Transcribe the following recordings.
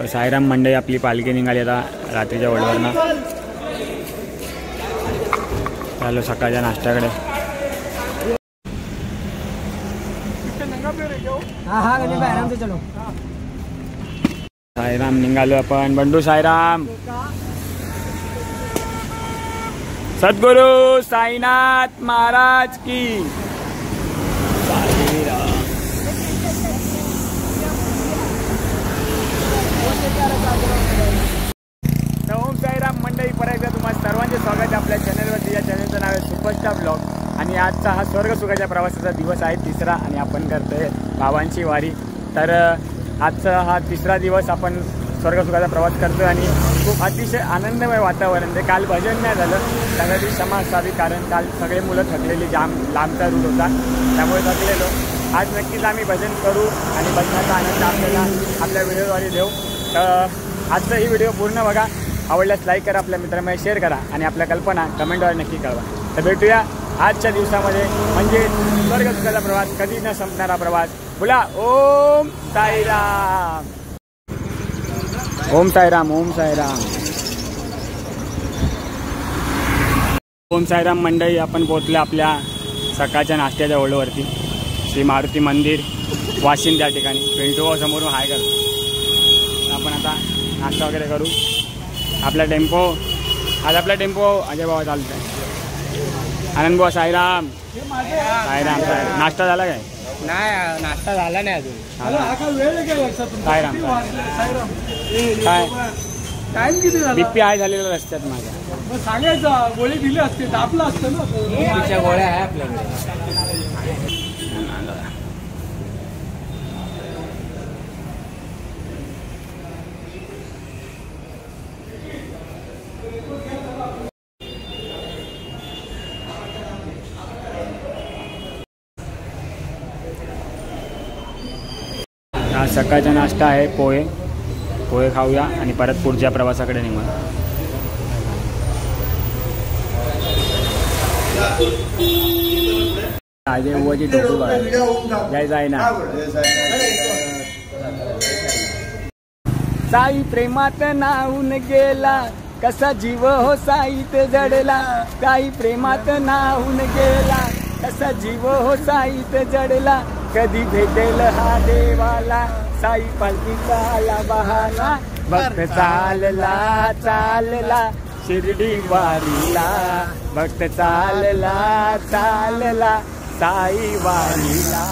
साईराम मंडई आपली पालखी निघाली आता रात्रीच्या वडवरनं. चालू सकाळच्या नाश्त्याकडे. साईराम निघालो आपण. बंडू साईराम. सद्गुरु साईनाथ महाराज की. ओम साईराम मंडळी, परत एकदा तुम्हाला सर्वांचे स्वागत आहे आपल्या चॅनलवरती. या चॅनलचं नाव आहे सुपरस्टार ब्लॉग आणि आजचा हा स्वर्ग सुखाच्या प्रवासाचा दिवस आहे तिसरा आणि आपण करतोय बाबांची वारी. तर आजचा हा तिसरा दिवस आपण स्वर्ग सुखाचा प्रवास करतोय आणि खूप अतिशय आनंदमय वातावरण. ते काल भजन नाही झालं, सगळ्याची क्षमा असावी कारण काल सगळे मुलं थकलेली, लांबचा रूट होता त्यामुळे थकलेलो. आज नक्कीच आम्ही भजन करू आणि भजनाचा आनंद आपल्याला आपल्या व्हिडिओद्वारे देऊ. तर आजचा ही व्हिडिओ पूर्ण बघा. आवडल्यास लाईक करा, आपल्या मित्रांमध्ये शेअर करा आणि आपल्या कल्पना कमेंटवर नक्की कळवा. तर भेटूया आजच्या दिवसामध्ये, म्हणजे स्वर्ग सुखाचा प्रवास, कधी न संपणारा प्रवास. बोला ओम साईराम. ओम साईराम. ओम साईराम. ओम साईराम मंडळी, आपण पोहोचले आपल्या सकाळच्या नाश्त्याच्या ओळीवरती. श्री मारुती मंदिर वाशिम त्या ठिकाणी. पिंटू समोरून हाय करतो. आपण आता नाश्ता वगैरे करू. आपला टेम्पो, आज आपला टेम्पो अजय बाबा चालतोय. आनंद बुवा साईराम. साईराम. साईराम. नाश्ता झाला काय? नाही, नाश्ता झाला नाही अजून. साईराम. काय टाइम किती झाला? बीपी आहे झालेला रस्त्यात माझ्या. सांगायचं, गोळी दिली असते, दाबलं असतं ना. बीपीच्या गोळ्या आहे आपल्याकडे. आज सकाळचा नाश्ता आहे पोहे. पोहे खाऊया आणि परत पुढच्या प्रवासाकडे निघू. अजय बुवाची टोपी बघा. जय साईनाथ. साई प्रेमात नाहून गेला, कसा जीव हो साईत जडला. साई प्रेमात नाहून गेला, कसा जीव हो साईत जडला. कधी भेटेल हा देवाला, साई पालखीचा आला बहाना. भक्त चालला चालला शिर्डी वारीला. भक्त चालला चालला साई वारीला.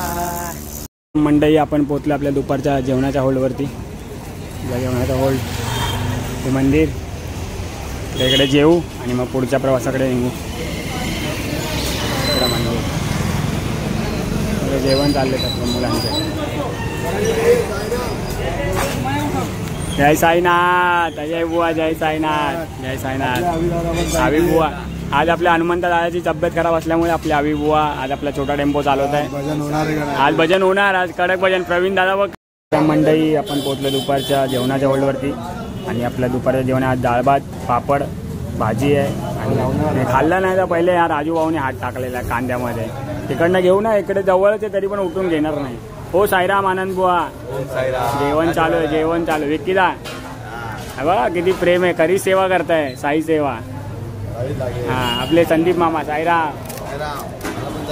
मंडई, आपण पोहोचलो आपल्या दुपारच्या जेवणाच्या हॉलवरती. जेवणाचा हॉल ते मंदिर, इकडे जेवू आणि मग पुढच्या प्रवासाकडे निघू. मंदिर जेवण चालले आपल्या मुलांचे. जय साईनाथ. अजय बुवा. जय साईनाथ. जय साईनाथ. आवी बुवा. आज आपल्या हनुमंत दादाची तब्येत खराब असल्यामुळे आपले आवी बुवा आज आपला छोटा टेम्पो चालवत आहे. आज भजन होणार, आज कडक भजन. प्रवीण दादा व मंडळी, आपण पोहोचलो दुपारच्या जेवणाच्या हॉलवरती आणि आपल्या दुपारच्या जेवणात डाळ भात, पापड, भाजी आहे. आणि खाल्लं नाही तर पहिले या राजू भाऊने हात टाकलेला कांद्यामध्ये. तिकडनं घेऊ ना, इकडे जवळच आहे तरी पण उठून घेणार नाही. हो साईराम. आनंद बुवा. जेवण चालू आहे, जेवण चालू. विकीदा बघा किती प्रेम आहे, खरी सेवा करताय, साई सेवा. हा, आपले संदीप मामा. साईराम.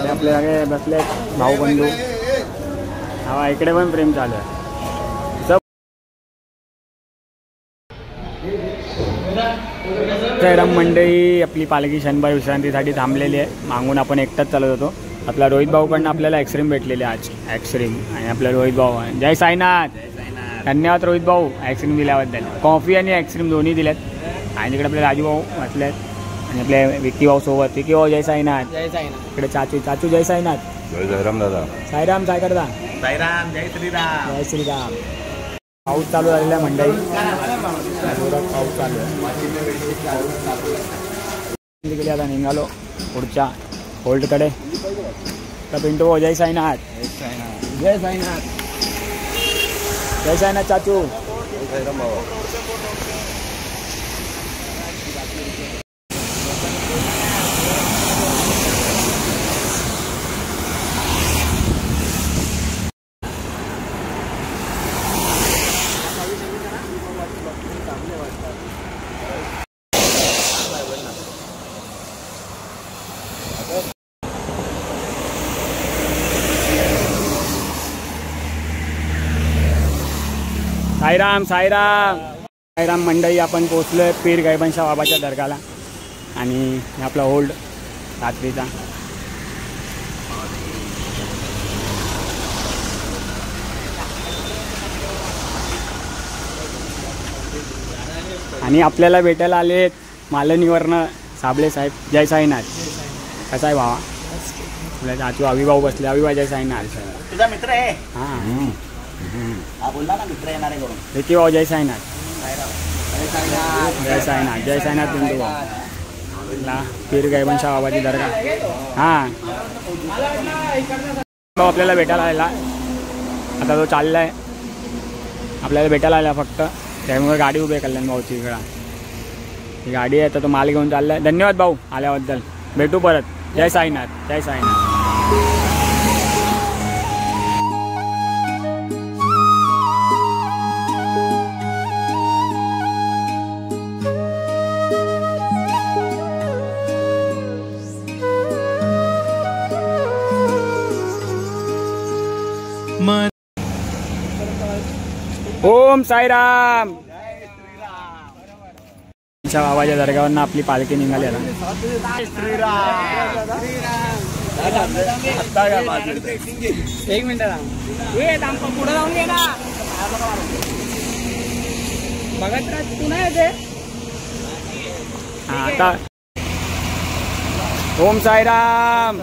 आपले सगळे बसले भाऊ बंधू. हा, इकडे पण प्रेम चालू आहे. साईराम मंडळी, आपली पालखी क्षणभर विश्रांतीसाठी थांबलेली आहे. मागून आपण एकटाच चालत होतो. आपला रोहित भाऊकडनं आपल्याला आईस्क्रीम भेटलेली आज. आईस्क्रीम आणि आपला रोहित भाऊ. जय साईनाथ. धन्यवाद रोहित भाऊ आईस्क्रीम दिल्याबद्दल. कॉफी आणि आईस्क्रीम दोन्ही दिल्यात. आणि तिकडे आपले राजू भाऊ म्हटलेत आणि आपले विक्की भाऊ सोबत. विक्की भाऊ जय साईनाथ. जय साईनाथ. इकडे चाचू. चाचू जय साईनाथ. जय साईराम दादा. साईराम. काय करता? साईराम. जय श्रीराम. जय श्रीराम. पाऊस चालू झालेला मंडळी. पाऊस चालू आहे. आता निघालो पुढच्या होल्डकडे. तर पिंटू. जय साईनाथ. जय साईनाथ. जय साईनाथ चाचू. जय साईराम बाबा. साईराम साईराम साईराम मंडळी, आपण पोचलोय पीर गैबनशाह बाबाच्या दर्गाला आणि आपला होल्ड रात्रीचा. आणि आपल्याला भेटायला आले मालनीवरनं साबळे साहेब. जय साईनाथ. कसा आहे भावा? आपल्या आजू अविभाऊ बसले. अविभाऊ जय साईनाथ. तुझा मित्र आहे. हां हा बोलला ना मित्र येणार आहे करून. देखी भाऊ जय साईनाथ. जय साईनाथ. जय साईनाथ बिंदू भाऊ. पीर गैबनशाह बाबाची दर्गा. हां भाऊ आपल्याला भेटायला आला. आता तो चालला आहे. आपल्याला भेटायला आला फक्त, त्यामुळे गाडी उभी आहे कल्याण भाऊची इकडं. ही गाडी आहे तर तो माल घेऊन चालला आहे. धन्यवाद भाऊ आल्याबद्दल. भेटू परत. जय साईनाथ. जय साईनाथ. ओम साईराम. बाबाच्या दर्गावरनं आपली पालखी निघाली आता. एक मिनिट पुढे जाऊन घे ना. बघत राह तू नाही येते. आता ओम साईराम.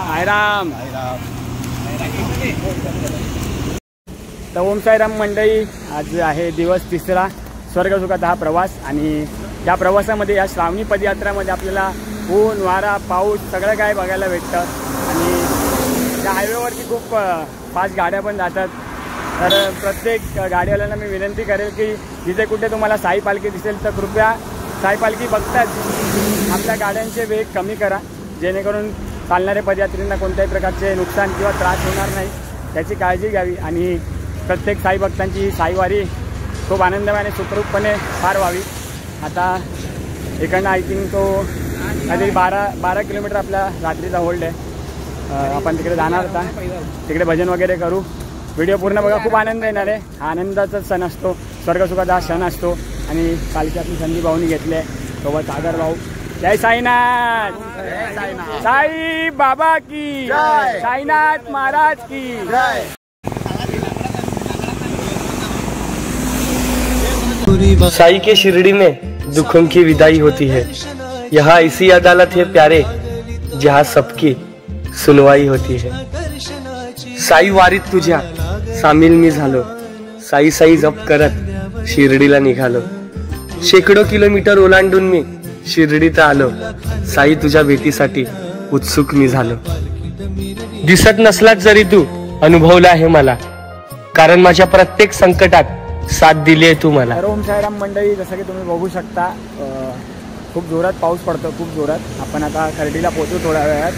साईराम. तर ओम साईराम मंडळी, आज आहे दिवस तिसरा स्वर्गसुखाचा हा प्रवास. आणि या प्रवासामध्ये, या श्रावणी पदयात्रामध्ये आपल्याला ऊन वारा पाऊस सगळं काय बघायला भेटतं. आणि त्या हायवेवरती खूप फास्ट गाड्या पण जातात. तर प्रत्येक गाडीवाल्यांना मी विनंती करेल की जिथे कुठे तुम्हाला साई पालखी दिसेल तर कृपया साई पालखी बघताच आपल्या गाड्यांचे वेग कमी करा, जेणेकरून चालणाऱ्या पदयात्रींना कोणत्याही प्रकारचे नुकसान किंवा त्रास होणार नाही त्याची काळजी घ्यावी. आणि प्रत्येक साई भक्तांची साईवारी खूप आनंदमय आणि सुखरूपपणे पार व्हावी. आता इकडनं आय थिंक तो काहीतरी 12 किलोमीटर आपल्या रात्रीचा होल्ड आहे. आपण तिकडे जाणार होता. तिकडे भजन वगैरे करू. व्हिडिओ पूर्ण बघा. खूप आनंद येणार आहे. हा आनंदाचा सण असतो. स्वर्गसुखाचा हा क्षण असतो. आणि पालखी आपली संदीप भाऊनी घेतली आहे सोबत सागर भाऊ. जय साईनाथ. साई बाबा की साईनाथ महाराज की साई के शिरडी में दुखों की विदाई होती है. यहाँ ऐसी अदालत है प्यारे जहाँ सबकी सुनवाई होती है. साई वारीत तुझ्या सामील मी झालो. साई साई जप करत शिर्डीला निघालो. शेकडो किलोमीटर ओलांडून मी शिर्डीत आलो. साई तुझ्या भेटीसाठी उत्सुक मी झालो. दिसत नसलात जरी तू अनुभवला आहे मला, कारण माझ्या प्रत्येक संकटात साथ दिली आहे तू मला. ओम साईराम मंडळी, जसं की तुम्ही बघू शकता खूप जोरात पाऊस पडतो. खूप जोरात. आपण आता खर्डीला पोहोचू थोड्या वेळात.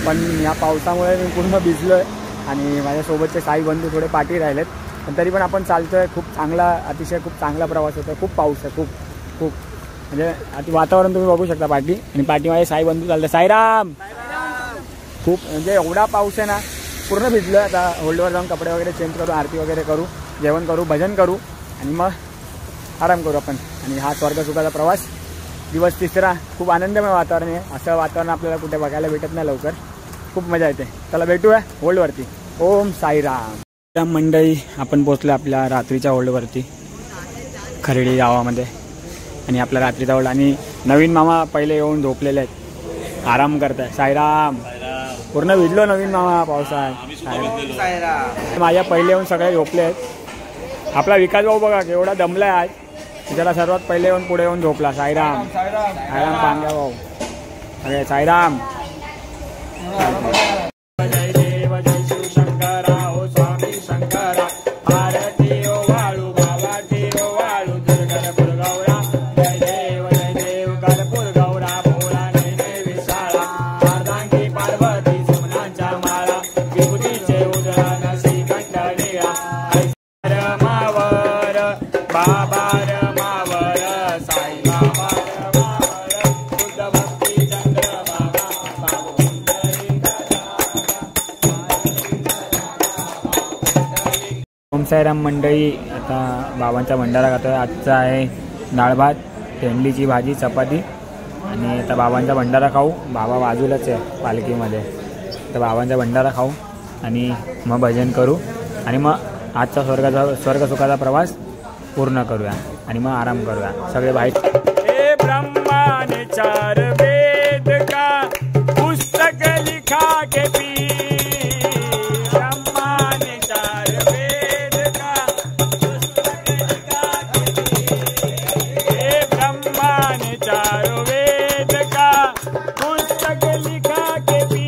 पण या पावसामुळे मी पूर्ण भिजलो आहे आणि माझ्यासोबतचे साई बंधू थोडे पाठी राहिलेत. पण तरी पण आपण चालतो आहे. खूप चांगला, अतिशय खूप चांगला प्रवास होतो. खूप पाऊस आहे. खूप खूप म्हणजे आता वातावरण तुम्ही बघू शकता पाठी. आणि पाठी माझे साई बंधू चालतात. साईराम. खूप म्हणजे एवढा पाऊस आहे ना, पूर्ण भिजलो आहे. आता होल्डवर जाऊन कपडे वगैरे चेंज करू, आरती वगैरे करू, जेवण करू, भजन करू आणि मग आराम करू आपण. आणि हा स्वर्गसुखाचा प्रवास दिवस तिसरा. खूप आनंदमय वातावरण आहे. असं वातावरण आपल्याला कुठे बघायला भेटत नाही लवकर. खूप मजा येते. चला भेटूया होल्डवरती. ओम साईराम. मंडळी, आपण पोचलो आपल्या रात्रीच्या होल्डवरती खरेडी गावामध्ये. आणि आपला रात्रीचा होल्ड. आणि नवीन मामा पहिले येऊन झोपलेले आहेत, आराम करताय. साईराम. पूर्ण भिजलो नवीन मामा पावसात. माझ्या पहिले येऊन सगळे झोपले आहेत. आपला विकास भाऊ बघा केवढा दमला आहे आज. त्याला सर्वात पहिले येऊन पुढे येऊन झोपला. साईराम. साईराम पांड्या भाऊ. अरे साईराम. जय देव जय शिव शंकरा ओ स्वामी शंकरा. आरती ओ वाळू बाबा देव वाळू दुर्गणपूर गौरा. जय देव गणपूर गौरा. भोळा नेने विशाळा. अर्धांगी पार्वती सोनांच्या माळा. विभूतीचे उदळण श्रीकंठ लीळा. मावर बाबा मावर साई बाबा मावर. बुद्ध भक्ती चंद्र बाबा. ओम साईराम मंडळी, आता बाबांचा भंडारा खातो आहे। आजचा आहे डाळ भात, भेंडीची भाजी, चपाती आणि आता बाबांचा भंडारा खाऊ। बाबा बाजूलाच आहे पालखीमध्ये, तर बाबांचा भंडारा खाऊ आणि मग भजन करू आणि मग आजचा स्वर्गसुखाचा प्रवास पूर्ण करूया आणि मग आराम करूया सगळे बाहेर। हे ब्रह्माने चार वेद का पुस्तक लिखा के पी, ब्रह्माने चार वेद का पुस्तक लिखा के पी, हे ब्रह्माने चार वेद का पुस्तक लिखा के पी,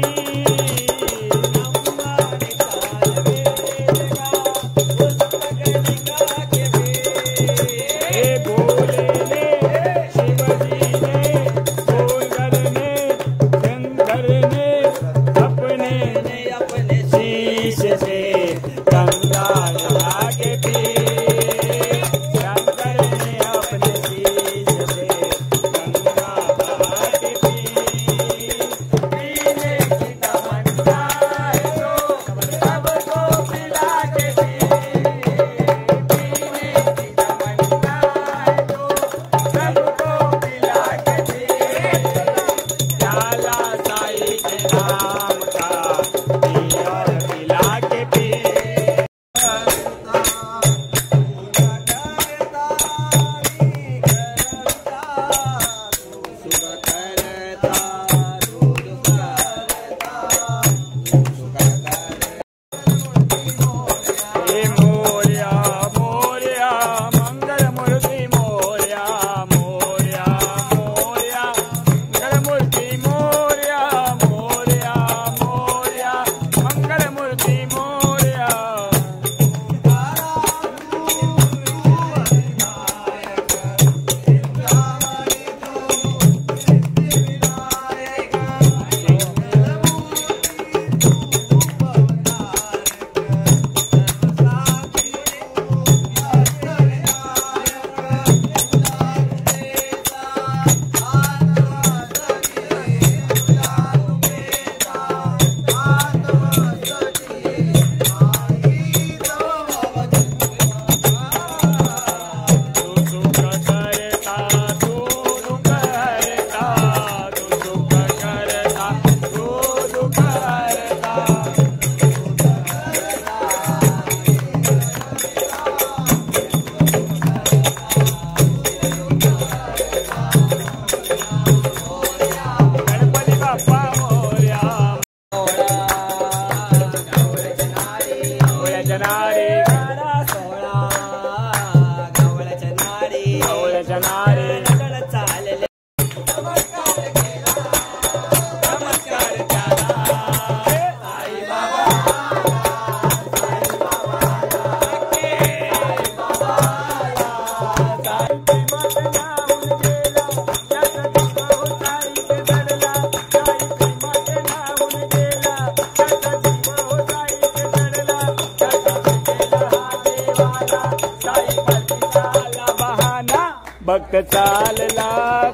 भक्त चालला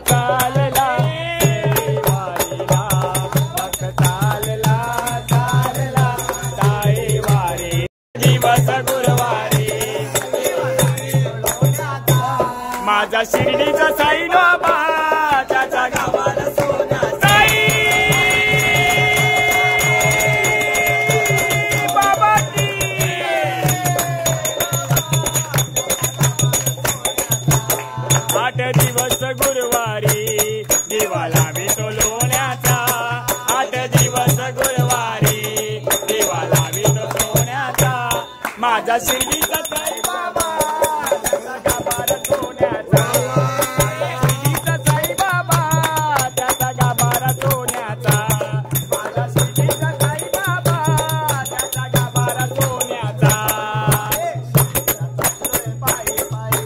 चालला वारीला, भक्त चालला चालला जाई वारी, दिवस गुरुवारी माझा शिर्डीचा साई बाबा त्याच्या गावाला सोन्या साई बाबा की 8 दिवस गुरुवारी देवाला भेटो लोण्याचा, 8 दिवस गुरुवारी देवाला भेटो सोन्याचा, माझा शिर्डीचा साई बाबा त्याचा गाभारा सोन्याचा, शिर्डीचा साई बाबा त्याचा गाभारा सोन्याचा, माझा शिर्डीचा साई बाबा त्याचा गाभारा सोन्याचा, पायी पायी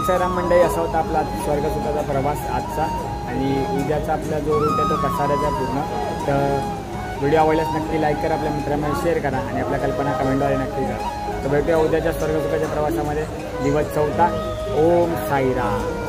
साईराम मंडळी, असा होता आपला स्वर्गसुखाचा प्रवास आजचा. आणि उद्याचा आपला जो रूट आहे तो कसाऱ्याचा पूर्ण. तर व्हिडिओ आवडल्यास नक्की लाईक करा, आपल्या मित्रांमध्ये शेअर करा आणि आपल्या कल्पना कमेंटद्वारे नक्की करा. तर भेटूया उद्याच्या स्वर्गसुखाच्या प्रवासामध्ये. दिवस 4. ओम साईराम.